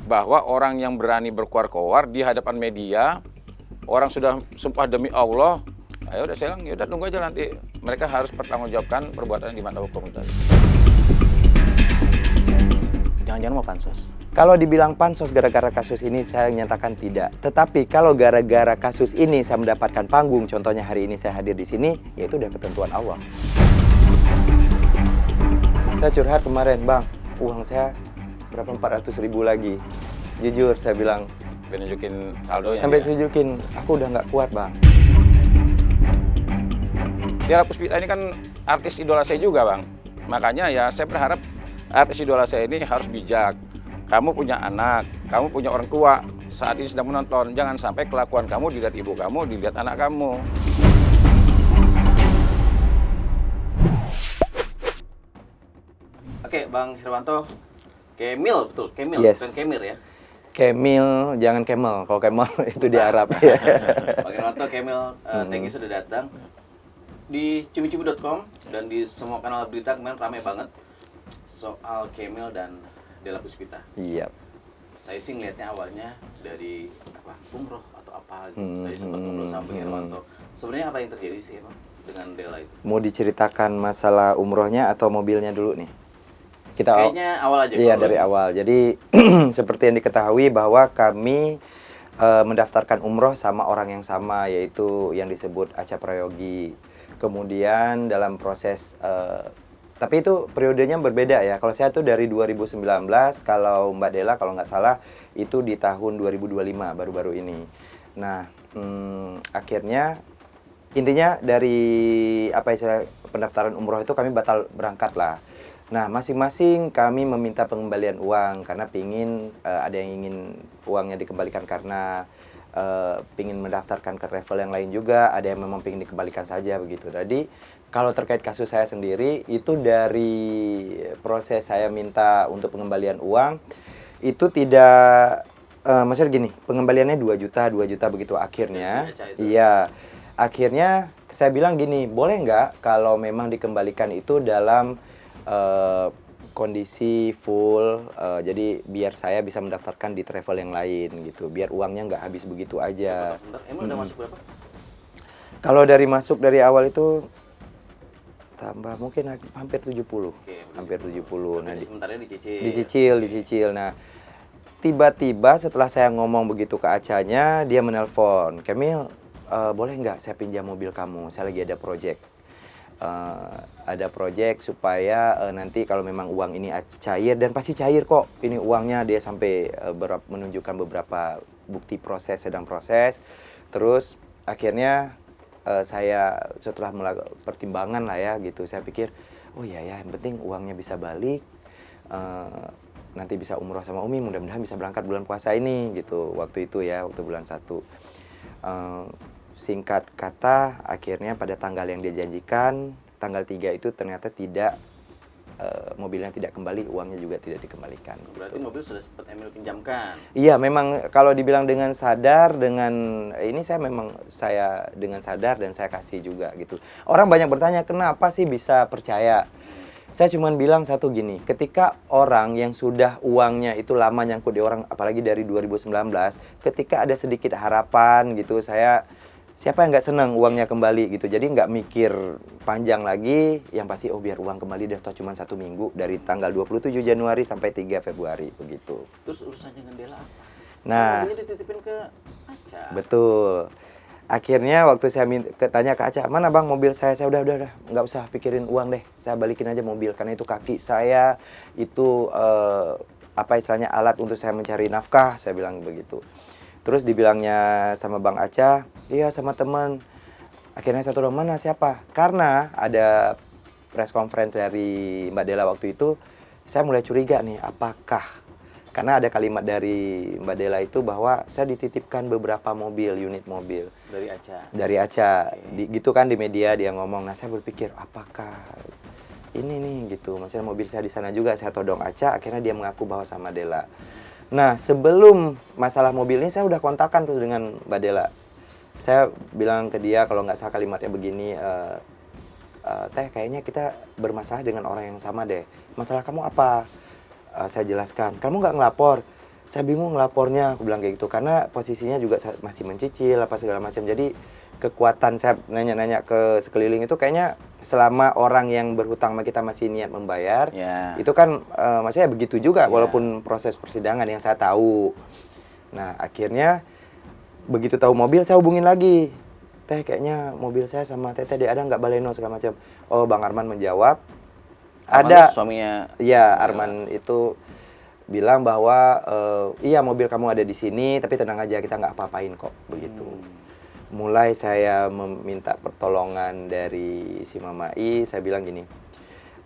bahwa orang yang berani berkoar-koar di hadapan media, orang sudah sumpah demi Allah, ayo udah saya bilang, ya udah tunggu aja nanti mereka harus pertanggungjawabkan perbuatan di mata hukum tadi. Jangan-jangan mau pansos? Kalau dibilang pansos gara-gara kasus ini, saya nyatakan tidak. Tetapi kalau gara-gara kasus ini saya mendapatkan panggung, contohnya hari ini saya hadir di sini, ya itu udah ketentuan Allah. Saya curhat kemarin, Bang, uang saya berapa 400.000 lagi. Jujur saya bilang, Nunjukin saldonya. sampai tunjukin, aku udah nggak kuat, Bang. Della Puspita ini kan artis idola saya juga, Bang. Makanya ya saya berharap artis idola saya ini harus bijak. Kamu punya anak, kamu punya orang tua, saat ini sedang menonton. Jangan sampai kelakuan kamu dilihat ibu kamu, dilihat anak kamu. Oke, Bang Herwanto, Kemil, betul? Kemil, Yes. bukan Kemir ya? Kemil, jangan Kemal. Kalau Kemal itu di Arab. Ya. Bang Herwanto, Kemil, thank you sudah datang. Di cumi-cumi.com dan di semua kanal berita kemarin ramai banget soal Kemil dan Della Puspita. Iya. Saya sih ngelihatnya awalnya dari apa, umroh atau apa gitu. Dari sempat ngobrol sama Bang Herwanto. Sebenarnya apa yang terjadi sih, Bang, dengan Della itu? Mau diceritakan masalah umrohnya atau mobilnya dulu nih? Kayaknya awal aja. Iya, dari awal. Jadi seperti yang diketahui bahwa kami mendaftarkan umroh sama orang yang sama, yaitu yang disebut Acha Prayogi. Kemudian dalam proses, tapi itu periodenya berbeda ya. Kalau saya tuh dari 2019, kalau Mbak Della kalau nggak salah itu di tahun 2025 baru-baru ini. Nah, akhirnya intinya dari apa istilah pendaftaran umroh itu kami batal berangkat lah. Nah, masing-masing kami meminta pengembalian uang karena ada yang ingin uangnya dikembalikan karena pingin mendaftarkan ke travel yang lain juga, ada yang memang pingin dikembalikan saja begitu. Jadi kalau terkait kasus saya sendiri itu dari proses saya minta untuk pengembalian uang itu tidak maksudnya gini, pengembaliannya 2 juta begitu akhirnya. Iya. Akhirnya saya bilang gini, boleh nggak kalau memang dikembalikan itu dalam kondisi full, jadi biar saya bisa mendaftarkan di travel yang lain gitu, biar uangnya nggak habis begitu aja. Sebentar, emang udah masuk berapa? Kalau dari awal itu tambah mungkin hampir 70. Oke, Hampir 70. Nah, sebentarnya dicicil. dicicil. Nah, tiba-tiba setelah saya ngomong begitu ke Acanya, dia menelpon, Kemil, boleh nggak saya pinjam mobil kamu? Saya lagi ada project supaya nanti kalau memang uang ini cair, dan pasti cair kok ini uangnya, dia sampai menunjukkan beberapa bukti sedang proses. Terus akhirnya saya setelah melakukan pertimbangan lah ya gitu, saya pikir oh iya ya, yang penting uangnya bisa balik, nanti bisa umroh sama Umi, mudah-mudahan bisa berangkat bulan puasa ini gitu, waktu itu ya, waktu bulan 1. Singkat kata, akhirnya pada tanggal yang dia janjikan, tanggal 3 itu ternyata tidak, mobilnya tidak kembali, uangnya juga tidak dikembalikan. Berarti mobil sudah sempat Emil pinjamkan? Iya, memang kalau dibilang dengan sadar, dengan ini saya dengan sadar dan saya kasih juga gitu. Orang banyak bertanya, kenapa sih bisa percaya? Saya cuma bilang satu gini, ketika orang yang sudah uangnya itu lama nyangkut di orang, apalagi dari 2019, ketika ada sedikit harapan gitu, siapa yang nggak senang uangnya kembali gitu. Jadi nggak mikir panjang lagi, yang pasti biar uang kembali deh, toh cuma 1 minggu dari tanggal 27 Januari sampai 3 Februari begitu. Terus urusannya dengan Della apa? Nah, mobilnya dititipin ke Acha. betul. Akhirnya waktu saya tanya ke Acha, mana bang mobil saya udah nggak usah pikirin uang deh, saya balikin aja mobil karena itu kaki saya itu apa istilahnya alat untuk saya mencari nafkah, saya bilang begitu. Terus dibilangnya sama Bang Acha, iya sama teman. Akhirnya satu orang, mana siapa? Karena ada press conference dari Mbak Della waktu itu, saya mulai curiga nih, apakah karena ada kalimat dari Mbak Della itu bahwa saya dititipkan beberapa unit mobil Dari Acha. dari Acha. Gitu kan di media dia ngomong. Nah, saya berpikir apakah ini nih gitu, maksudnya mobil saya di sana juga, saya todong Acha, akhirnya dia mengaku bahwa sama Della. Nah, sebelum masalah mobil ini saya udah kontakkan tuh dengan Mbak Della. Saya bilang ke dia kalau nggak salah kalimatnya begini, Teh kayaknya kita bermasalah dengan orang yang sama deh. Masalah kamu apa? Saya jelaskan. Kamu nggak ngelapor? Saya bingung lapornya, aku bilang kayak gitu, karena posisinya juga masih mencicil apa segala macam. Jadi kekuatan saya nanya-nanya ke sekeliling itu kayaknya selama orang yang berhutang sama kita masih niat membayar, Ya. itu kan maksudnya begitu juga Ya. walaupun proses persidangan yang saya tahu. Nah akhirnya begitu tahu mobil saya hubungin lagi, teh kayaknya mobil saya sama teteh ada nggak baleno segala macam. Oh Bang Arman menjawab, Arman ada. tuh suaminya. Iya Arman itu bilang bahwa iya mobil kamu ada di sini tapi tenang aja kita nggak apa-apain kok begitu. Mulai saya meminta pertolongan dari si Mama I, saya bilang gini,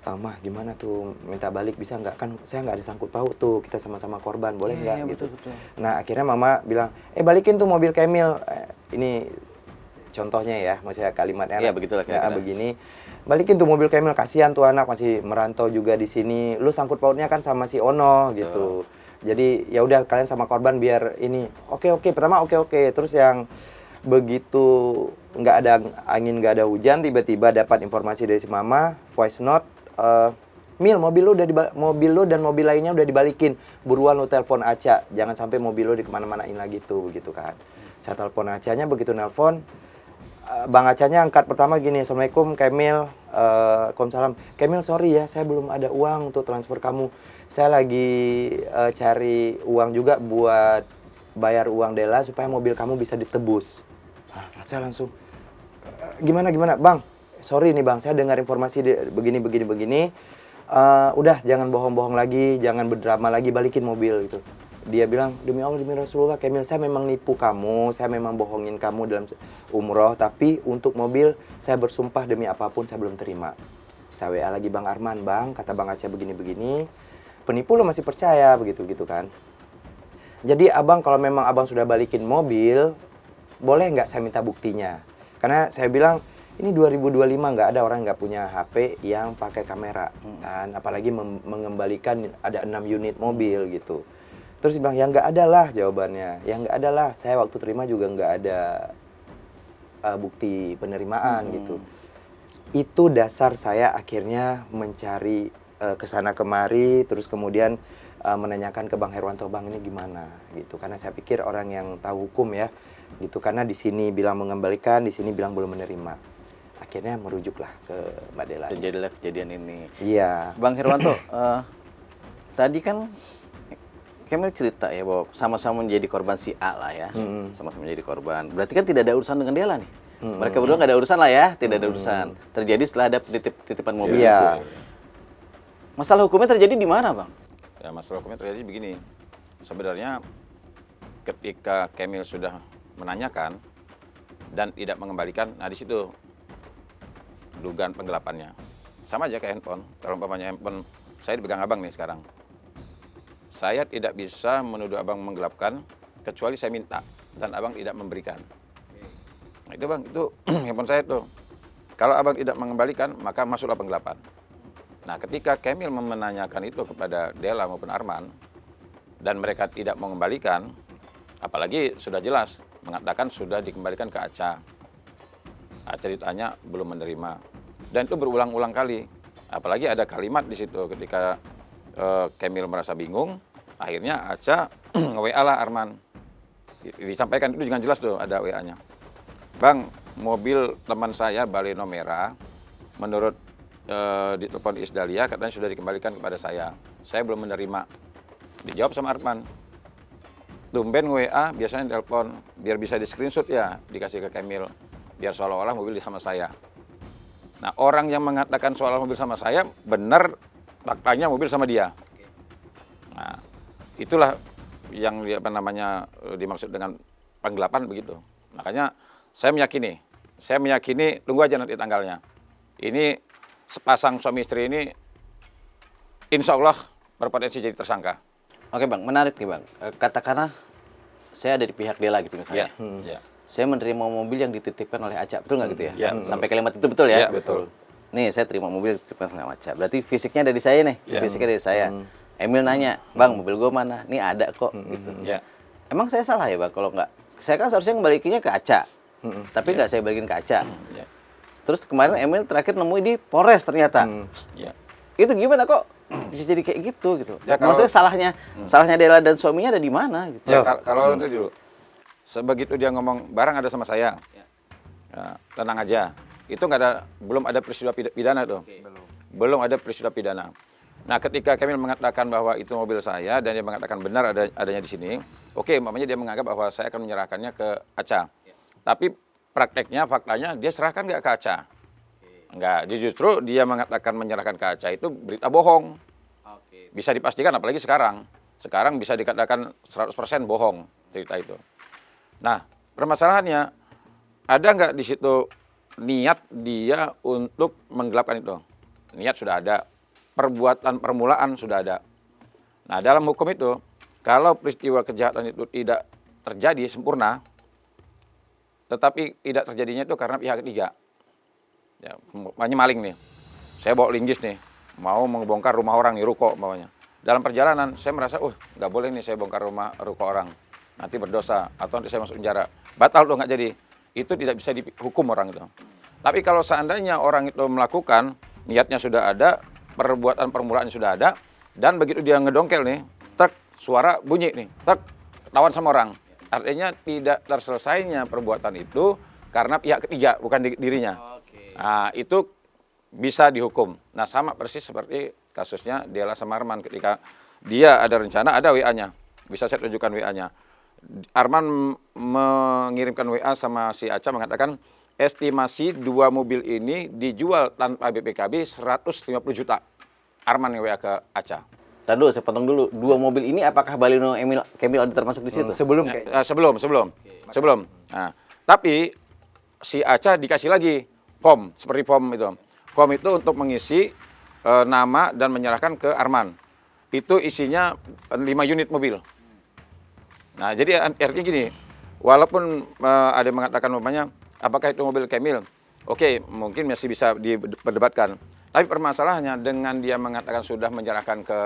Mah gimana tuh minta balik bisa nggak, kan saya nggak ada sangkut paut tuh, kita sama-sama korban boleh nggak gitu. Betul. Nah akhirnya Mama bilang balikin tuh mobil Kemil. Ini contohnya ya, maksudnya kalimatnya Iya, begitulah kira-kira. begini, balikin tuh mobil Kemil, kasihan tuh anak masih merantau juga di sini, lu sangkut pautnya kan sama si Ono gitu. Jadi ya udah kalian sama korban biar ini. Oke pertama oke. Terus yang begitu nggak ada angin nggak ada hujan tiba-tiba dapat informasi dari si Mama voice note, Mil mobil lu dan mobil lainnya udah dibalikin, buruan lu telepon Aca, jangan sampai mobil lu di kemana-manain lagi tuh begitu kan. Saya telepon Acanya, begitu nelpon Bang Acanya angkat pertama gini, Assalamualaikum Kemil, Waalaikumsalam. Kemil sorry ya, saya belum ada uang untuk transfer kamu. Saya lagi cari uang juga buat bayar uang Dela supaya mobil kamu bisa ditebus. Saya langsung, gimana Bang? Sorry nih Bang, saya dengar informasi begini. Udah jangan bohong-bohong lagi, jangan berdrama lagi, balikin mobil gitu. Dia bilang, demi Allah, demi Rasulullah, Kemil, saya memang nipu kamu, saya memang bohongin kamu dalam umroh, tapi untuk mobil, saya bersumpah demi apapun, saya belum terima. Saya WA lagi Bang Arman, Bang, kata Bang Aceh begini-begini, penipu lo masih percaya, begitu-gitu kan. Jadi abang, kalau memang abang sudah balikin mobil, boleh nggak saya minta buktinya? Karena saya bilang, ini 2025 nggak ada orang nggak punya HP yang pakai kamera, kan? Apalagi mengembalikan ada 6 unit mobil gitu. Terus dia bilang, ya nggak ada lah jawabannya. Ya nggak ada lah, saya waktu terima juga nggak ada bukti penerimaan gitu. Itu dasar saya akhirnya mencari kesana kemari, terus kemudian menanyakan ke Bang Herwanto, Bang ini gimana gitu. Karena saya pikir orang yang tahu hukum ya gitu. Karena di sini bilang mengembalikan, di sini bilang belum menerima. Akhirnya merujuklah ke Mbak Dela. Terjadilah kejadian ini. Iya. Bang Herwanto, tadi kan Kemil cerita ya bahwa sama-sama menjadi korban si A lah ya, sama-sama menjadi korban. Berarti kan tidak ada urusan dengan Dela nih. Mereka berdua nggak ada urusan lah ya, tidak ada urusan. Terjadi setelah ada titipan mobil itu. Masalah hukumnya terjadi di mana, Bang? Ya, masalah hukumnya terjadi begini. Sebenarnya ketika Kemil sudah menanyakan dan tidak mengembalikan, nah di situ dugaan penggelapannya. Sama aja kayak handphone. Kalau umpamanya handphone saya dipegang abang nih sekarang. Saya tidak bisa menuduh abang menggelapkan kecuali saya minta dan abang tidak memberikan. Nah, itu Bang, itu handphone saya tuh. Kalau abang tidak mengembalikan, maka masuklah penggelapan. Nah, ketika Kemil menanyakan itu kepada Dela maupun Arman dan mereka tidak mengembalikan, apalagi sudah jelas mengatakan sudah dikembalikan ke Aca. Aca ditanya belum menerima. Dan itu berulang-ulang kali. Apalagi ada kalimat di situ ketika Kemil merasa bingung, akhirnya Aca nge-WA lah Arman. Disampaikan itu dengan jelas tuh ada WA-nya. Bang, mobil teman saya baleno merah, menurut di telepon Isdalia katanya sudah dikembalikan kepada saya. Saya belum menerima. Dijawab sama Arman. Tumben WA biasanya telepon biar bisa di screenshot ya, dikasih ke Kemil. Biar seolah-olah mobil sama saya. Nah, orang yang mengatakan soal mobil sama saya benar faktanya mobil sama dia. Nah, itulah yang dimaksud dengan penggelapan begitu. Makanya saya meyakini tunggu aja nanti tanggalnya. Ini sepasang suami istri ini insya Allah berpotensi jadi tersangka. Oke Bang, menarik nih Bang. Katakanlah saya ada di pihak Dela gitu misalnya. Ya. Saya menerima mobil yang dititipkan oleh Aca, betul nggak gitu ya? Ya, Sampai kalimat itu betul ya? Ya, betul. Nih, saya terima mobil dititipkan oleh Aca. Berarti fisiknya ada di saya nih, fisiknya dari saya. Emil nanya, Bang, mobil gue mana? Nih ada kok, gitu. Ya. Emang saya salah ya Bang kalau nggak? Saya kan seharusnya ngembalikinnya ke Aca, tapi nggak saya balikin ke Aca. Ya. Terus kemarin Emil terakhir nemu di Polres ternyata. Ya. Itu gimana kok bisa jadi kayak gitu. Ya, kalau- Maksudnya salahnya Dela dan suaminya ada di mana gitu. Ya, kalau itu dulu, sebegitu dia ngomong barang ada sama saya, ya, tenang aja. Itu belum ada peristiwa pidana tuh. Belum ada peristiwa pidana. Nah, ketika Kamil mengatakan bahwa itu mobil saya dan dia mengatakan benar adanya di sini, oke, mamanya dia menganggap bahwa saya akan menyerahkannya ke Aca. Tapi prakteknya, faktanya dia serahkan nggak ke Aca. Enggak, justru dia mengatakan menyerahkan ke Aca itu berita bohong. Bisa dipastikan, apalagi sekarang. Sekarang bisa dikatakan 100% bohong cerita itu. Nah, permasalahannya, ada nggak di situ niat dia untuk menggelapkan itu? Niat sudah ada, perbuatan permulaan sudah ada. Nah, dalam hukum itu, kalau peristiwa kejahatan itu tidak terjadi sempurna, tetapi tidak terjadinya itu karena pihak ketiga. Ya, umpamanya maling nih, saya bawa linggis nih, mau membongkar rumah orang nih, ruko umpamanya. Dalam perjalanan, saya merasa, nggak boleh nih saya bongkar ruko orang, nanti berdosa, atau nanti saya masuk penjara. Batal tuh nggak jadi, itu tidak bisa dihukum orang itu. Tapi kalau seandainya orang itu melakukan, niatnya sudah ada, perbuatan permulaan sudah ada, dan begitu dia ngedongkel nih, truk, suara bunyi nih, truk, ketahuan sama orang. Artinya tidak terselesainya perbuatan itu karena pihak ketiga, bukan dirinya. Nah, itu bisa dihukum. Nah, sama persis seperti kasusnya Dela sama Arman ketika dia ada rencana, ada WA-nya. Bisa saya tunjukkan WA-nya. Arman mengirimkan WA sama si Aca mengatakan estimasi 2 mobil ini dijual tanpa BPKB 150 juta. Arman yang WA ke Aca. Tadi dulu, saya potong dulu. 2 mobil ini apakah Balino Kamil ada termasuk di situ? Sebelum kayak Sebelum. Nah, tapi si Aca dikasih lagi form, seperti form itu. Form itu untuk mengisi nama dan menyerahkan ke Arman. Itu isinya 5 unit mobil. Nah, jadi artinya gini, walaupun ada yang mengatakan umpamanya, apakah itu mobil Kamil? Oke, mungkin masih bisa diperdebatkan. Tapi permasalahannya dengan dia mengatakan sudah menyerahkan ke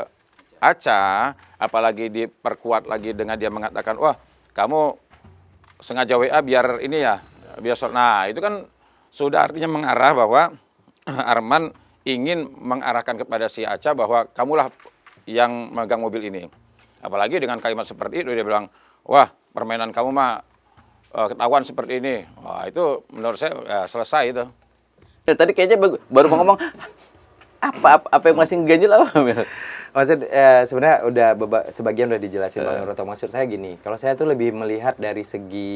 Aca, apalagi diperkuat lagi dengan dia mengatakan, wah kamu sengaja WA biar ini ya, nah itu kan sudah artinya mengarah bahwa Arman ingin mengarahkan kepada si Aca bahwa kamulah yang megang mobil ini. Apalagi dengan kalimat seperti itu dia bilang, wah permainan kamu mah ketahuan seperti ini. Wah itu menurut saya ya, selesai itu. Ya, tadi kayaknya baru mau ngomong apa yang masih ganjil apa? Maksud sebenarnya sebagian udah dijelasin Bang Roto. Maksud saya gini, kalau saya tuh lebih melihat dari segi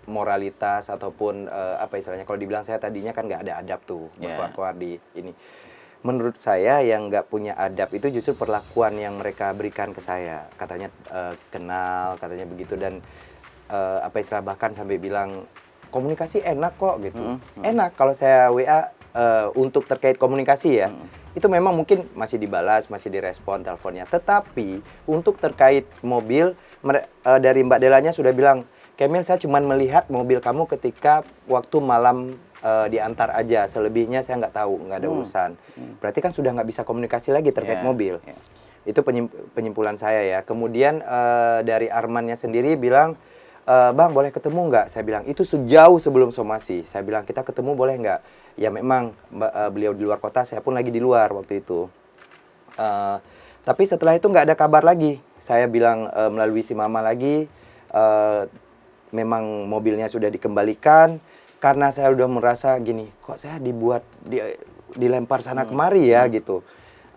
moralitas ataupun apa istilahnya, kalau dibilang saya tadinya kan nggak ada adab tuh berkeluar di ini. Menurut saya yang nggak punya adab itu justru perlakuan yang mereka berikan ke saya. Katanya kenal, katanya begitu, dan apa istilah bahkan sampai bilang komunikasi enak kok gitu. Enak kalau saya WA untuk terkait komunikasi ya. Itu memang mungkin masih dibalas, masih direspon teleponnya. Tetapi untuk terkait mobil dari Mbak Delanya sudah bilang, Kamil, saya cuma melihat mobil kamu ketika waktu malam diantar aja. Selebihnya saya nggak tahu, nggak ada urusan. Berarti kan sudah nggak bisa komunikasi lagi terkait mobil. Itu penyimpulan saya ya. Kemudian dari Armannya sendiri bilang, Bang boleh ketemu nggak? Saya bilang itu sejauh sebelum somasi. Saya bilang kita ketemu boleh nggak? Ya memang beliau di luar kota, saya pun lagi di luar waktu itu. Tapi setelah itu nggak ada kabar lagi. Saya bilang melalui si mama lagi, memang mobilnya sudah dikembalikan. Karena saya udah merasa gini, kok saya dilempar sana kemari ya gitu.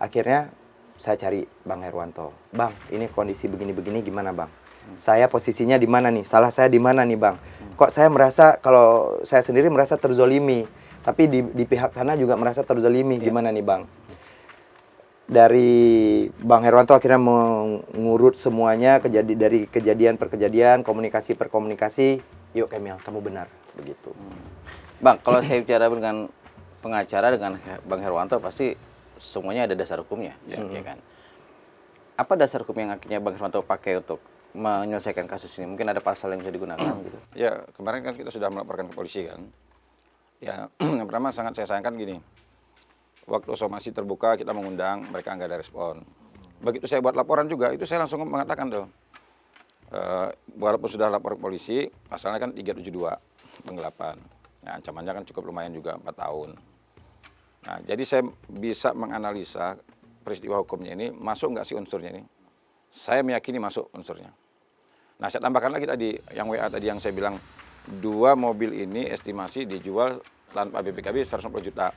Akhirnya saya cari Bang Herwanto. Bang, ini kondisi begini-begini gimana Bang? Saya posisinya di mana nih? Salah saya di mana nih Bang? Kok saya merasa, kalau saya sendiri merasa terzolimi. Tapi di pihak sana juga merasa terzolimi. Gimana nih Bang? Dari Bang Herwanto akhirnya mengurut semuanya, dari kejadian per kejadian, komunikasi per komunikasi. Yuk Kamil, kamu benar. Begitu. Bang, kalau saya bicara dengan pengacara, dengan Bang Herwanto, pasti semuanya ada dasar hukumnya. Ya kan? Apa dasar hukum yang akhirnya Bang Herwanto pakai untuk menyelesaikan kasus ini? Mungkin ada pasal yang bisa digunakan gitu. Ya, kemarin kan kita sudah melaporkan ke polisi kan. Ya, yang pertama sangat saya sayangkan gini. Waktu somasi terbuka kita mengundang, mereka nggak ada respon. Begitu saya buat laporan juga, itu saya langsung mengatakan tuh. Walaupun sudah lapor ke polisi, pasalnya kan 372 penggelapan. Nah, ancamannya kan cukup lumayan juga 4 tahun. Nah, jadi saya bisa menganalisa peristiwa hukumnya ini, masuk nggak sih unsurnya ini? Saya meyakini masuk unsurnya. Nah, saya tambahkan lagi tadi, yang WA tadi yang saya bilang, 2 mobil ini estimasi dijual tanpa BPKB 160 juta.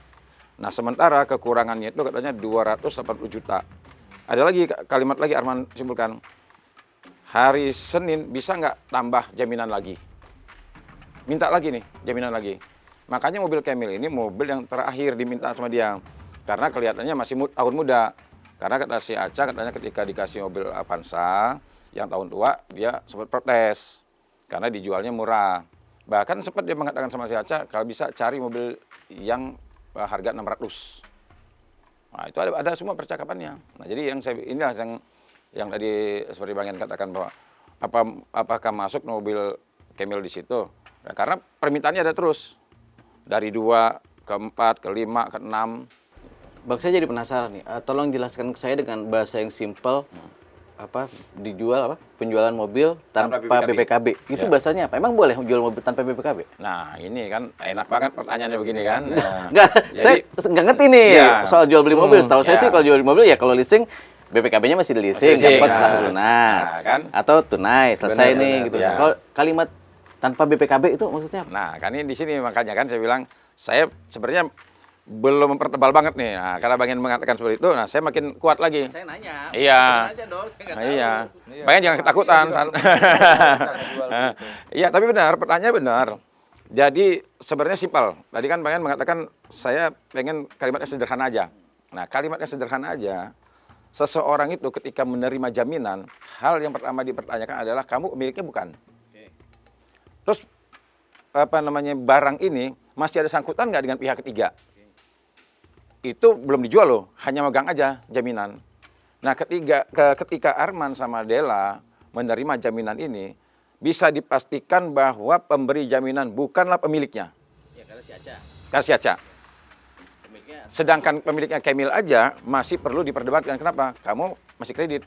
Nah, sementara kekurangannya itu katanya 280 juta. Ada lagi kalimat lagi Arman simpulkan, hari Senin bisa nggak tambah jaminan lagi? Minta lagi nih, jaminan lagi. Makanya mobil Camel ini mobil yang terakhir diminta sama dia. Karena kelihatannya masih tahun muda. Karena kata si Aca, katanya ketika dikasih mobil Avanza yang tahun tua, dia sempat protes. Karena dijualnya murah. Bahkan sempat dia mengatakan sama si Aca, kalau bisa cari mobil yang harga 600. Nah, itu ada semua percakapannya. Nah, jadi inilah yang tadi seperti Bang Yan katakan bahwa apakah masuk mobil Camel di situ? Nah, karena permintaannya ada terus. Dari 2 ke 4 ke 5 ke 6. Bang, saya jadi penasaran nih. Tolong jelaskan ke saya dengan bahasa yang simpel. Penjualan mobil tanpa BPKB. Itu bahasanya apa? Emang boleh jual mobil tanpa BPKB? Nah, ini kan enak banget pertanyaannya begini kan. Enggak, saya nggak ngerti nih soal jual beli mobil. Setahu saya sih kalau jual beli mobil ya kalau leasing BPKB-nya masih di leasing, dapat setelah lunas. Kan? Atau tunai, selesai nih gitu. Ya. Kalau kalimat tanpa BPKB itu maksudnya apa? Nah, kan ini di sini makanya kan saya bilang saya sebenarnya belum mempertebal banget nih. Nah, karena Bang Yan mengatakan seperti itu, nah saya makin kuat lagi. Saya nanya. Iya. Aja dong, saya nggak Nah, tahu. iya. Bang Yan jangan ketakutan. Iya, tapi benar, pertanyaannya benar. Jadi sebenarnya simpel. Tadi kan Bang Yan mengatakan saya pengen kalimatnya sederhana aja. Nah, kalimatnya sederhana aja. Seseorang itu ketika menerima jaminan, hal yang pertama dipertanyakan adalah kamu pemiliknya bukan. Terus barang ini masih ada sangkutan nggak dengan pihak ketiga? Itu belum dijual loh, hanya megang aja jaminan. Nah, ketika Arman sama Dela menerima jaminan ini, bisa dipastikan bahwa pemberi jaminan bukanlah pemiliknya. Ya, karena si Aca. Karena si Aca. Pemiliknya. Sedangkan pemiliknya Camel aja masih perlu diperdebatkan. Kenapa? Kamu masih kredit.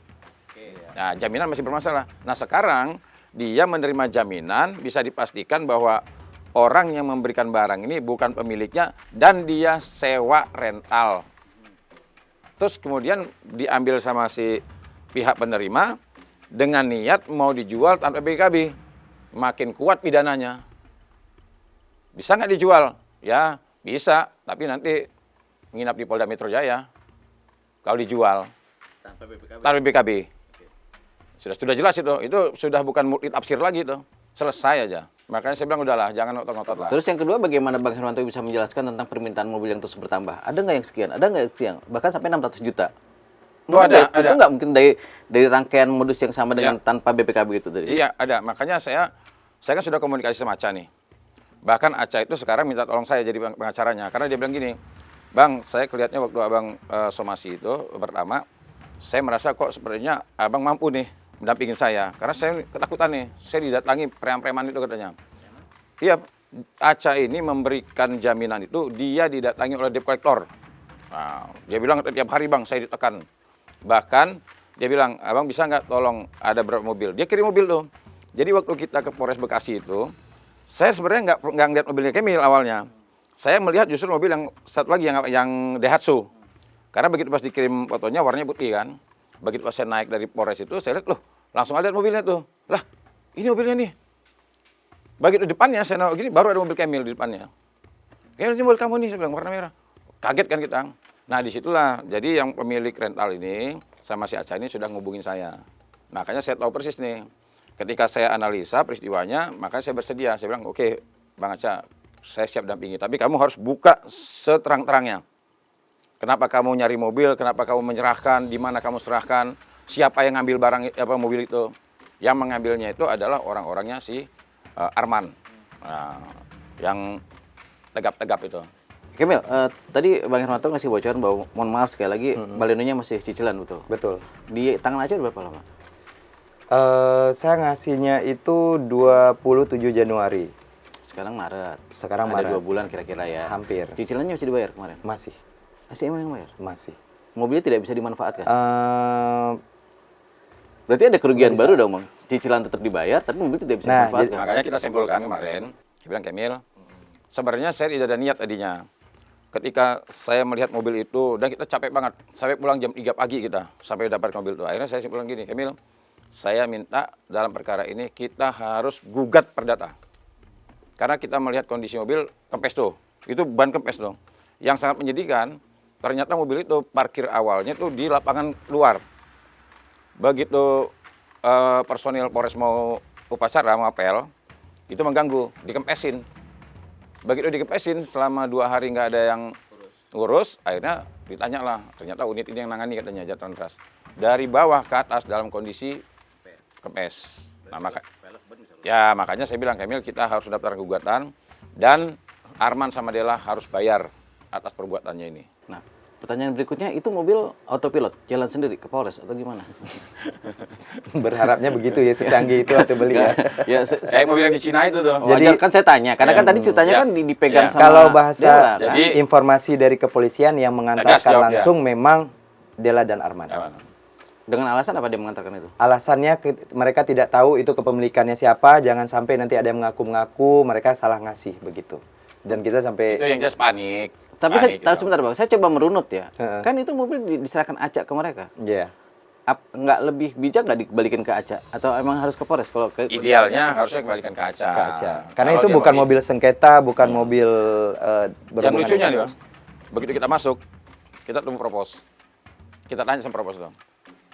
Nah, jaminan masih bermasalah. Nah, sekarang dia menerima jaminan, bisa dipastikan bahwa orang yang memberikan barang ini bukan pemiliknya dan dia sewa rental. Terus kemudian diambil sama si pihak penerima dengan niat mau dijual tanpa BPKB. Makin kuat pidananya. Bisa nggak dijual? Ya, bisa. Tapi nanti nginap di Polda Metro Jaya. Kalau dijual. Tanpa BPKB. Tanpa BPKB. Sudah jelas itu sudah bukan multi tafsir lagi itu, selesai aja. Makanya saya bilang udahlah, jangan ngotot-ngotot lah. Terus yang kedua, bagaimana Bang Hermanto bisa menjelaskan tentang permintaan mobil yang terus bertambah? Ada nggak yang sekian? Ada nggak yang sekian? Bahkan sampai 600 juta. Oh, ada. Itu nggak mungkin dari rangkaian modus yang sama dengan tanpa BPKB itu tadi? Iya, ada. Makanya saya kan sudah komunikasi sama Aca nih. Bahkan Aca itu sekarang minta tolong saya jadi pengacaranya. Karena dia bilang gini, Bang, saya kelihatnya waktu Abang somasi itu pertama, saya merasa kok sepertinya Abang mampu nih mendampingin saya. Karena saya ketakutan nih, saya didatangi preman-preman itu katanya. Iya, Aca ini memberikan jaminan itu, dia didatangi oleh debt collector. Nah, dia bilang tiap hari Bang, saya ditekan. Bahkan dia bilang, Abang bisa nggak tolong ada berapa mobil? Dia kirim mobil tuh. Jadi waktu kita ke Polres Bekasi itu, saya sebenarnya nggak ngeliat mobilnya Camel awalnya. Saya melihat justru mobil yang satu lagi yang Daihatsu. Karena begitu pas dikirim fotonya warnanya putih kan. Begitu pas saya naik dari Polres itu, saya lihat, loh langsung ada mobilnya tuh. Lah, ini mobilnya nih. Begitu depannya, saya nengok gini, baru ada mobil Camel di depannya. Ini mobil kamu nih, saya bilang, warna merah. Kaget kan kita. Nah, disitulah, jadi yang pemilik rental ini, sama si Aca ini sudah ngubungin saya. Makanya saya tahu persis nih. Ketika saya analisa peristiwanya, makanya saya bersedia. Saya bilang, oke, Bang Aca, saya siap dampingi. Tapi kamu harus buka seterang-terangnya. Kenapa kamu nyari mobil, kenapa kamu menyerahkan, di mana kamu serahkan, siapa yang ngambil barang mobil itu. Yang mengambilnya itu adalah orang-orangnya si Arman. Nah, yang tegap-tegap itu. Camel, tadi Bang Hermanto ngasih bocoran bahwa, mohon maaf sekali lagi, balenonya masih cicilan betul? Betul. Di tangan Aca berapa lama? Saya ngasihnya itu 27 Januari. Sekarang Maret. Sekarang ada Maret. 2 bulan kira-kira ya. Hampir. Cicilannya masih dibayar kemarin? Masih. Masih emang yang bayar? Masih. Mobilnya tidak bisa dimanfaatkan? Eh, Berarti ada kerugian baru dong, Bang. Cicilan tetap dibayar, tapi mobil tidak bisa Nah, dimanfaatkan. Makanya kita simpulkan kemarin, dia bilang Camel, sebenarnya saya tidak ada niat tadinya. ketika saya melihat mobil itu dan kita capek banget, sampai pulang jam 3 pagi kita sampai dapat mobil itu. Akhirnya saya bilang gini, Kamil, saya minta dalam perkara ini kita harus gugat perdata. Karena kita melihat kondisi mobil kempes tuh, itu ban kempes tuh. Yang sangat menyedihkan, ternyata mobil itu parkir awalnya tuh di lapangan luar. Begitu personil Polres mau upacara, mau apel, itu mengganggu, dikempesin. Begitu dikempesin, selama 2 hari nggak ada yang ngurus, akhirnya ditanyalah, ternyata unit ini yang nangani katanya Jatantras. Dari bawah ke atas dalam kondisi kempes. Nah, makanya saya bilang, Kamil, kita harus daftar gugatan dan Arman sama Dela harus bayar atas perbuatannya ini. Nah, pertanyaan berikutnya, itu mobil autopilot, jalan sendiri ke Polres atau gimana? Berharapnya begitu ya, secanggih itu waktu beli ya. Ya, Saya mau bilang di Cina itu tuh. Jadi kan saya tanya, karena kan tadi ceritanya kan dipegang sama Kalau bahasa Dela, kan? Jadi, informasi dari kepolisian yang mengantarkan jawab, langsung memang Dela dan Arman. Dengan alasan apa dia mengantarkan itu? Alasannya mereka tidak tahu itu kepemilikannya siapa, jangan sampai nanti ada yang mengaku-ngaku mereka salah ngasih begitu. Dan kita sampai itu yang jelas panik. Tapi saya Panik tahu itu. sebentar Bang, saya coba merunut ya. Heeh. Kan itu mobil diserahkan acak ke mereka. Iya. Nggak lebih bijak nggak dibalikin ke acak? Atau emang harus ke Polres? Kalau ke Idealnya harusnya kembalikan ke Aca. Ke Aca. Karena Kalau itu dia bukan mau- mobil sengketa, bukan mobil Yang berhubungan lucunya dengan nih, kasus. Bang, begitu kita masuk, kita temu propos. Kita tanya sama propos dong.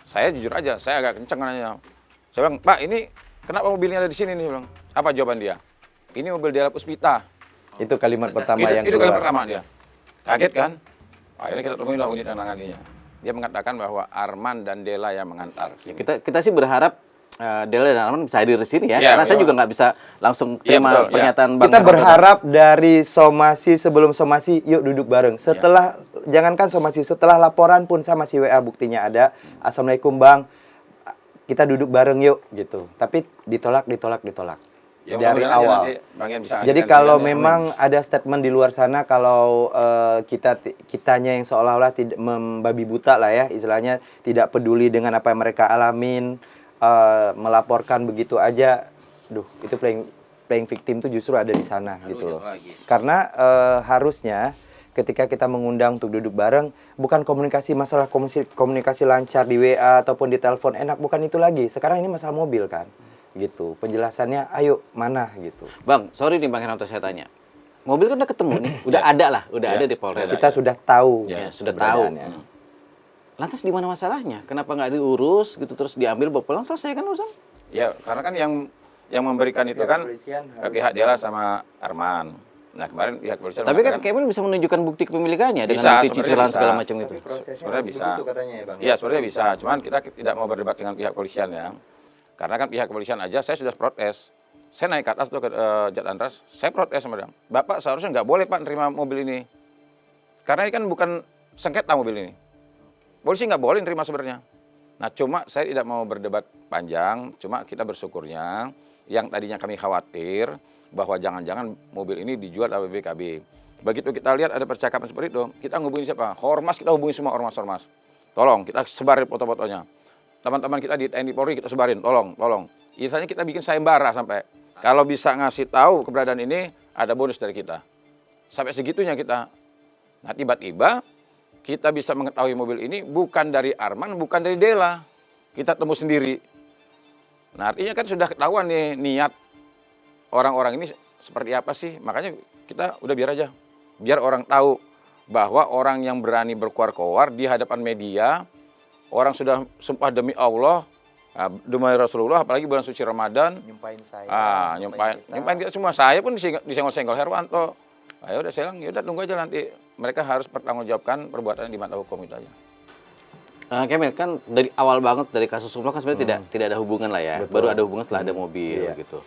Saya jujur aja, saya agak kenceng nanya. Saya bilang, Pak, ini kenapa mobilnya ada di sini nih? Bilang. Apa jawaban dia? Ini mobil Dela Puspita. Itu kalimat pertama yang itu kali keluar. pertama dia. Kaget kan? Akhirnya kita temuin lah unit yang nanganinya. Dia mengatakan bahwa Arman dan Dela yang mengantar. kita sih berharap Dela dan Arman bisa hadir di sini ya. Iya, Karena saya betul. juga nggak bisa langsung Iya, terima betul, pernyataan Bang Kita Hermanto. berharap dari somasi sebelum somasi, yuk duduk bareng. Setelah, jangankan somasi, setelah laporan pun sama si WA buktinya ada. Assalamualaikum Bang, kita duduk bareng yuk gitu. Tapi ditolak. Ya, Dari mudah-mudahan aja awal. nanti Bang Ian bisa Jadi ngajukan kalau pilihan ya. memang ada statement di luar sana kalau kitanya yang seolah-olah tidak membabi buta lah ya, istilahnya tidak peduli dengan apa yang mereka alamin, melaporkan begitu aja, itu playing victim tuh justru ada di sana gitu loh. Karena harusnya ketika kita mengundang untuk duduk bareng, bukan masalah komunikasi lancar di WA ataupun di telepon enak, bukan itu lagi. Sekarang ini masalah mobil kan. Gitu. Penjelasannya ayo mana gitu. Bang, sorry nih Bang Hermanto saya tanya. Mobil kan udah ketemu nih, udah ada lah, udah ada di Polres. Kita sudah tahu. Ya, sudah tahu. keberadaannya. Lantas di mana masalahnya? Kenapa nggak diurus gitu terus diambil bawa pulang selesai kan urusan? Ya, karena kan yang memberikan itu kan pihak Dela sama Arman. Nah, kemarin pihak kepolisian Tapi kan mengatakan- Kemil bisa menunjukkan bukti kepemilikannya dengan Bisa, bukti sebenarnya cicilan bisa. segala macam itu. Sebenarnya bisa. katanya ya Bang. Iya, sebenarnya bisa. Cuman kita tidak mau berdebat dengan pihak kepolisian ya. Karena kan pihak kepolisian aja saya sudah protes. Saya naik ke atas tuh ke Jatantras, saya protes sama dia. Bapak seharusnya nggak boleh Pak nerima mobil ini. Karena ini kan bukan sengketa mobil ini. Polisi nggak boleh nerima sebenarnya. Nah, cuma saya tidak mau berdebat panjang, cuma kita bersyukurnya yang tadinya kami khawatir bahwa jangan-jangan mobil ini dijual oleh BPKB. Begitu kita lihat ada percakapan seperti itu, kita ngubungin siapa? Ormas, kita hubungi semua ormas-ormas. Tolong, kita sebarin foto-fotonya. Teman-teman kita di TNI Polri kita sebarin, tolong. Misalnya kita bikin sayembara sampai, kalau bisa ngasih tahu keberadaan ini, ada bonus dari kita. Sampai segitunya kita. Nah, tiba-tiba kita bisa mengetahui mobil ini bukan dari Arman, bukan dari Dela. Kita temu sendiri. Nah, artinya kan sudah ketahuan nih niat orang-orang ini seperti apa sih. Makanya kita udah biar aja. Biar orang tahu bahwa orang yang berani berkoar-koar di hadapan media, orang sudah sumpah demi Allah, demi Rasulullah, apalagi bulan suci Ramadan. Nyumpain saya. Nyumpain kita semua. Saya pun disenggol-senggol Hermanto. Ayo udah saya bilang, ya udah tunggu aja nanti. Mereka harus bertanggungjawabkan perbuatan di mata hukum itu aja. Kemil kan dari awal banget dari kasus umroh kan sebenarnya tidak ada hubungan lah ya. Betul. Baru ada hubungan setelah ada mobil Iya. gitu.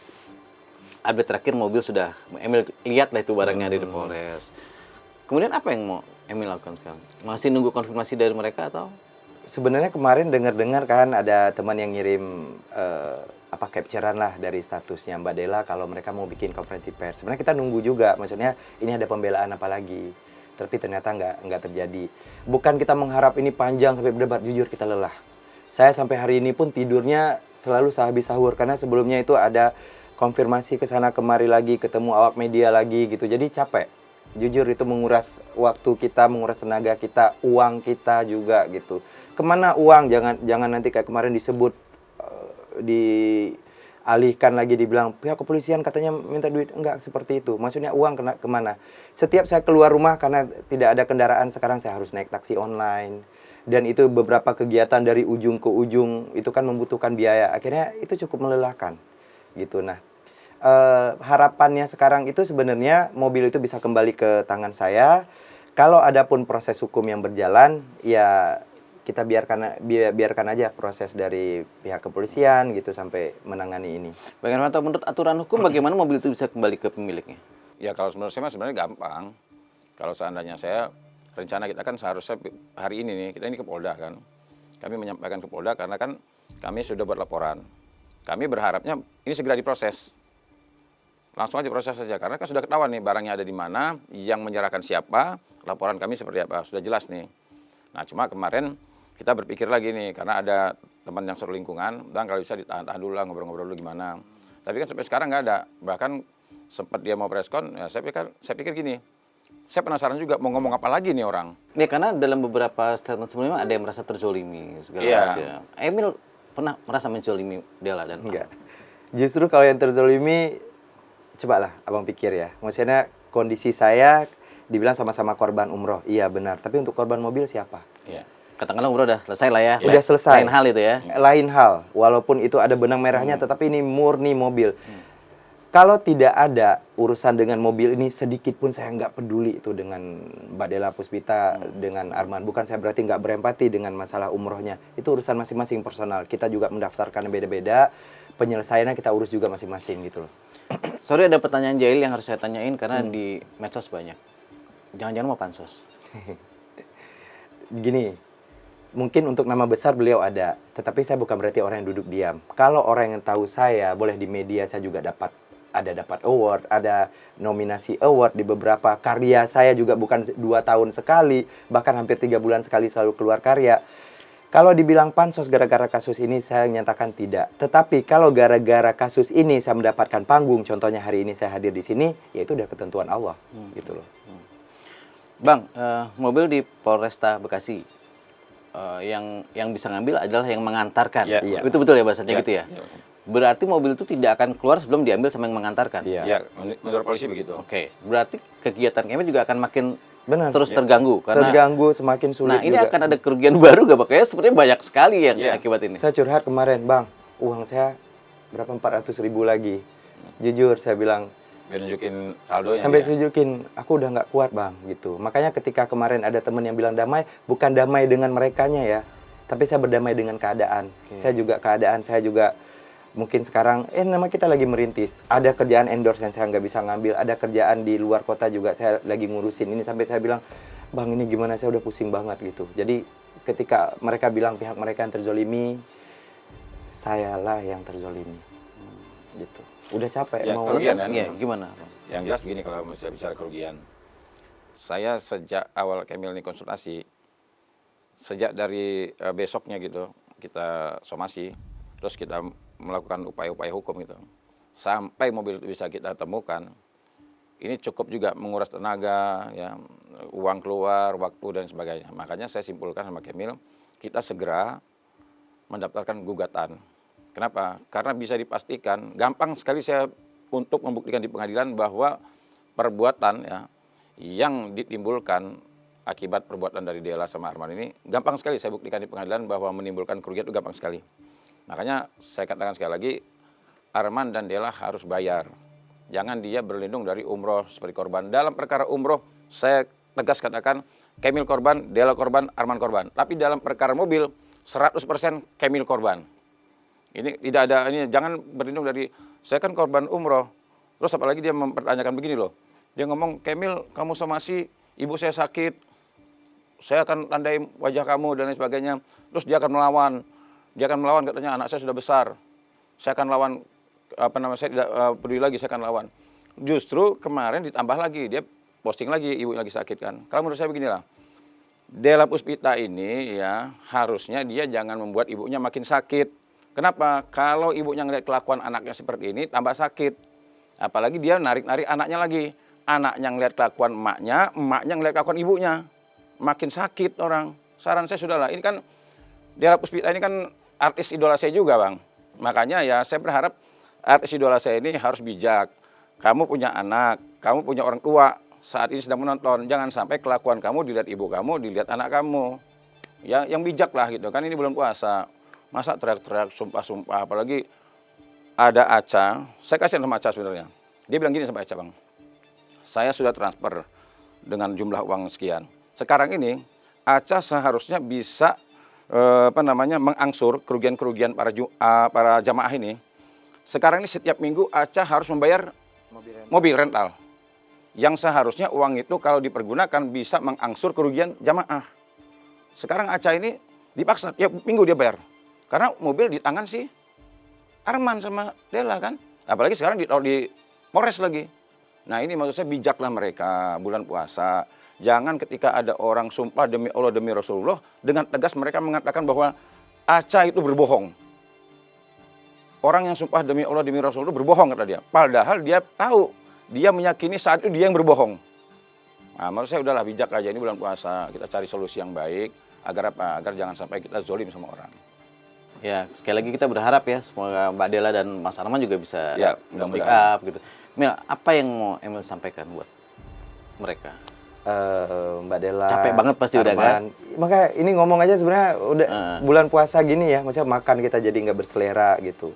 Update terakhir mobil sudah Emil lihat lah itu barangnya di Polres. Kemudian apa yang mau Emil lakukan sekarang? Masih nunggu konfirmasi dari mereka atau? Sebenarnya kemarin dengar-dengar kan ada teman yang ngirim capturean lah dari statusnya Mbak Dela kalau mereka mau bikin konferensi pers. Sebenarnya kita nunggu juga, maksudnya ini ada pembelaan apa lagi. Tapi ternyata nggak terjadi. Bukan kita mengharap ini panjang sampai berdebat, jujur kita lelah. Saya sampai hari ini pun tidurnya selalu sehabis sahur karena sebelumnya itu ada konfirmasi ke sana kemari lagi, ketemu awak media lagi gitu. Jadi capek. Jujur itu menguras waktu kita, menguras tenaga kita, uang kita juga gitu. Kemana uang? Jangan nanti kayak kemarin disebut dialihkan lagi, dibilang pihak kepolisian katanya minta duit. Enggak seperti itu. Maksudnya uang kemana? Setiap saya keluar rumah karena tidak ada kendaraan, sekarang saya harus naik taksi online. Dan itu beberapa kegiatan dari ujung ke ujung itu kan membutuhkan biaya. Akhirnya itu cukup melelahkan gitu. Nah, harapannya sekarang itu sebenarnya mobil itu bisa kembali ke tangan saya. Kalau ada pun proses hukum yang berjalan, ya kita biarkan aja proses dari pihak kepolisian gitu sampai menangani ini. Bagaimana menurut aturan hukum bagaimana mobil itu bisa kembali ke pemiliknya? Ya kalau menurut saya sebenarnya gampang. Kalau seandainya saya, rencana kita kan seharusnya hari ini nih, kita ini ke Polda kan. Kami menyampaikan ke Polda karena kan kami sudah buat laporan. Kami berharapnya ini segera diproses. Langsung aja proses saja, karena kan sudah ketahuan nih barangnya ada di mana, yang menyerahkan siapa, laporan kami seperti apa, sudah jelas nih. Nah cuma kemarin kita berpikir lagi nih, karena ada teman yang seru lingkungan, dan kalau bisa ditahan dulu lah, ngobrol-ngobrol dulu gimana. Tapi kan sampai sekarang nggak ada, bahkan sempat dia mau preskon, ya saya pikir gini, saya penasaran juga mau ngomong apa lagi nih orang. Ya karena dalam beberapa statement sebelumnya ada yang merasa terzolimi segala Iya. macam. Emil pernah merasa menzolimi Della dan Enggak. Justru kalau yang terzolimi, cobalah abang pikir ya. Maksudnya kondisi saya dibilang sama-sama korban umroh. Iya benar. Tapi untuk korban mobil siapa? Iya. katakanlah umroh udah selesai lah ya. Udah selesai. Lain hal itu ya. Lain hal. Walaupun itu ada benang merahnya, tetapi ini murni mobil. Kalau tidak ada urusan dengan mobil ini, sedikit pun saya nggak peduli itu dengan Mbak Della Puspita, dengan Arman. Bukan saya berarti nggak berempati dengan masalah umrohnya. Itu urusan masing-masing personal. Kita juga mendaftarkan beda-beda. Penyelesaiannya kita urus juga masing-masing gitu loh. Sorry ada pertanyaan jahil yang harus saya tanyain karena di medsos banyak. Jangan-jangan mau pansos. Gini, mungkin untuk nama besar beliau ada, tetapi saya bukan berarti orang yang duduk diam. Kalau orang yang tahu saya, boleh di media saya juga dapat award, ada nominasi award di beberapa karya saya juga bukan 2 tahun sekali, bahkan hampir 3 bulan sekali selalu keluar karya. Kalau dibilang pansos gara-gara kasus ini, saya nyatakan tidak. Tetapi kalau gara-gara kasus ini saya mendapatkan panggung, contohnya hari ini saya hadir di sini, ya itu udah ketentuan Allah, gitu loh. Bang, mobil di Polresta Bekasi yang bisa ngambil adalah yang mengantarkan. Iya. Iya. Itu betul ya bahasanya Iya. gitu ya? Iya. Berarti mobil itu tidak akan keluar sebelum diambil sama yang mengantarkan? Iya. Ya, menurut polisi begitu. Oke, berarti kegiatan kami juga akan makin Benar. terus terganggu. Karena, Terganggu, semakin sulit nah ini juga. akan ada kerugian baru gak? Kayaknya sepertinya banyak sekali yang Iya. akibat ini. Saya curhat kemarin, Bang, uang saya berapa 400.000 lagi. Jujur saya bilang, Biar nunjukin saldonya. sampai dia. tunjukin, aku udah nggak kuat, Bang, gitu. Makanya ketika kemarin ada teman yang bilang damai, bukan damai dengan merekanya ya, tapi saya berdamai dengan keadaan. Saya juga mungkin sekarang, nama kita lagi merintis. Ada kerjaan endorse yang saya nggak bisa ngambil, ada kerjaan di luar kota juga saya lagi ngurusin. Ini sampai saya bilang, Bang, ini gimana, saya udah pusing banget gitu. Jadi ketika mereka bilang pihak mereka yang terzolimi, sayalah yang terzolimi. Gitu. Udah capek Ya, mau kerugian kan? Iya, gimana? Bang? Yang jelas begini kalau saya bicara kerugian. Saya sejak awal Kemil ini konsultasi, sejak dari besoknya gitu, kita somasi, terus kita melakukan upaya-upaya hukum gitu. Sampai mobil itu bisa kita temukan, ini cukup juga menguras tenaga, ya, uang keluar, waktu dan sebagainya. Makanya saya simpulkan sama Kemil, kita segera mendaftarkan gugatan. Kenapa? Karena bisa dipastikan, gampang sekali saya untuk membuktikan di pengadilan bahwa perbuatan ya yang ditimbulkan akibat perbuatan dari Della sama Arman ini, gampang sekali saya buktikan di pengadilan bahwa menimbulkan kerugian itu gampang sekali. Makanya saya katakan sekali lagi, Arman dan Della harus bayar. Jangan dia berlindung dari umroh seperti korban. Dalam perkara umroh, saya tegas katakan, Kemil korban, Della korban, Arman korban. Tapi dalam perkara mobil, 100% Kemil korban. Ini tidak ada, ini jangan berlindung dari, saya kan korban umroh. Terus apalagi dia mempertanyakan begini loh. Dia ngomong, Kemil kamu somasi, ibu saya sakit, saya akan tandai wajah kamu dan lain sebagainya. Terus dia akan melawan. Dia akan melawan, katanya anak saya sudah besar. Saya akan lawan, saya tidak peduli lagi, saya akan lawan. Justru kemarin ditambah lagi, dia posting lagi, ibu lagi sakit kan. Kalau menurut saya beginilah, Della Puspita ini ya harusnya dia jangan membuat ibunya makin sakit. Kenapa? Kalau ibunya ngeliat kelakuan anaknya seperti ini, tambah sakit. Apalagi dia narik-narik anaknya lagi. anaknya ngeliat kelakuan emaknya ngeliat kelakuan ibunya. Makin sakit orang. Saran saya sudahlah, ini kan Della Puspita ini kan artis idola saya juga, Bang. Makanya ya saya berharap artis idola saya ini harus bijak. Kamu punya anak, kamu punya orang tua, saat ini sedang menonton. Jangan sampai kelakuan kamu dilihat ibu kamu, dilihat anak kamu. Ya, yang bijak lah gitu kan, ini bulan puasa. Masa teriak-teriak, sumpah-sumpah, apalagi ada Aca. Saya kasihan sama Aca sebenarnya. Dia bilang gini sama Aca, Bang. Saya sudah transfer dengan jumlah uang sekian. Sekarang ini Aca seharusnya bisa mengangsur kerugian-kerugian para jamaah ini. Sekarang ini setiap minggu Aca harus membayar mobil rental. Yang seharusnya uang itu kalau dipergunakan bisa mengangsur kerugian jamaah. Sekarang Aca ini dipaksa tiap minggu dia bayar. Karena mobil di tangan si Arman sama Della kan. Apalagi sekarang ditaruh di Polres lagi. Nah ini maksud saya bijaklah mereka bulan puasa. Jangan ketika ada orang sumpah demi Allah demi Rasulullah dengan tegas mereka mengatakan bahwa Aca itu berbohong. Orang yang sumpah demi Allah demi Rasulullah berbohong kata dia. Padahal dia tahu dia meyakini saat itu dia yang berbohong. Nah, menurut saya udahlah bijak aja ini bulan puasa kita cari solusi yang baik agar apa? Agar jangan sampai kita zolim sama orang. Ya, sekali lagi kita berharap ya semoga Mbak Della dan Mas Arman juga bisa Ya, speak up gitu. Emil, apa yang mau Emil sampaikan buat mereka? Mbak Della, Capek banget pasti udah kan? Makanya ini ngomong aja sebenarnya udah bulan puasa gini ya, maksudnya makan kita jadi nggak berselera gitu.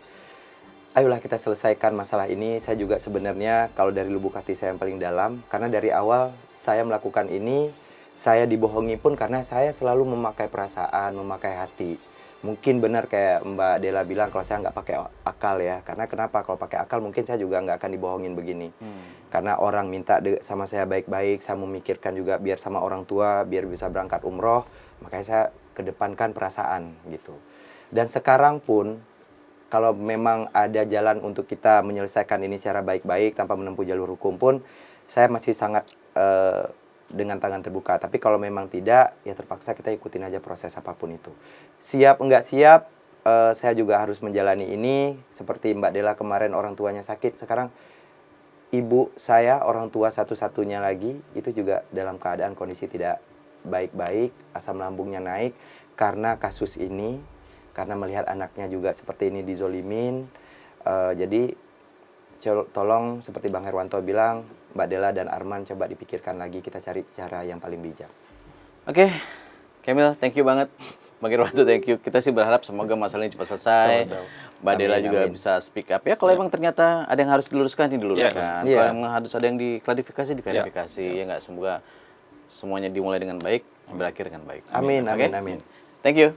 Ayolah kita selesaikan masalah ini. Saya juga sebenarnya kalau dari lubuk hati saya yang paling dalam, karena dari awal saya melakukan ini, saya dibohongi pun karena saya selalu memakai perasaan, memakai hati. Mungkin benar kayak Mbak Della bilang kalau saya nggak pakai akal ya. Karena kenapa? Kalau pakai akal mungkin saya juga nggak akan dibohongin begini. Karena orang minta sama saya baik-baik, saya memikirkan juga biar sama orang tua, biar bisa berangkat umroh. Makanya saya kedepankan perasaan gitu. Dan sekarang pun, kalau memang ada jalan untuk kita menyelesaikan ini secara baik-baik tanpa menempuh jalur hukum pun, saya masih sangat dengan tangan terbuka. Tapi kalau memang tidak, ya terpaksa kita ikutin aja proses apapun itu. Siap enggak siap, saya juga harus menjalani ini. Seperti Mbak Della kemarin orang tuanya sakit, sekarang ibu saya, orang tua satu-satunya lagi, itu juga dalam keadaan kondisi tidak baik-baik, asam lambungnya naik karena kasus ini, karena melihat anaknya juga seperti ini dizolimin. Jadi tolong seperti Bang Herwanto bilang, Mbak Della dan Arman coba dipikirkan lagi, kita cari cara yang paling bijak. Oke, Kamil, thank you banget. Bang Herwanto, thank you. Kita sih berharap semoga masalah ini cepat selesai. Sama-sama. Mbak Della Amin, juga amin. bisa speak up. Ya kalau emang ternyata ada yang harus diluruskan, diluruskan. Iya. Kalau emang harus ada yang diklarifikasi, diklarifikasi. Ya nggak, semoga semuanya dimulai dengan baik, berakhir dengan baik. Amin, Oke? amin, amin. Thank you.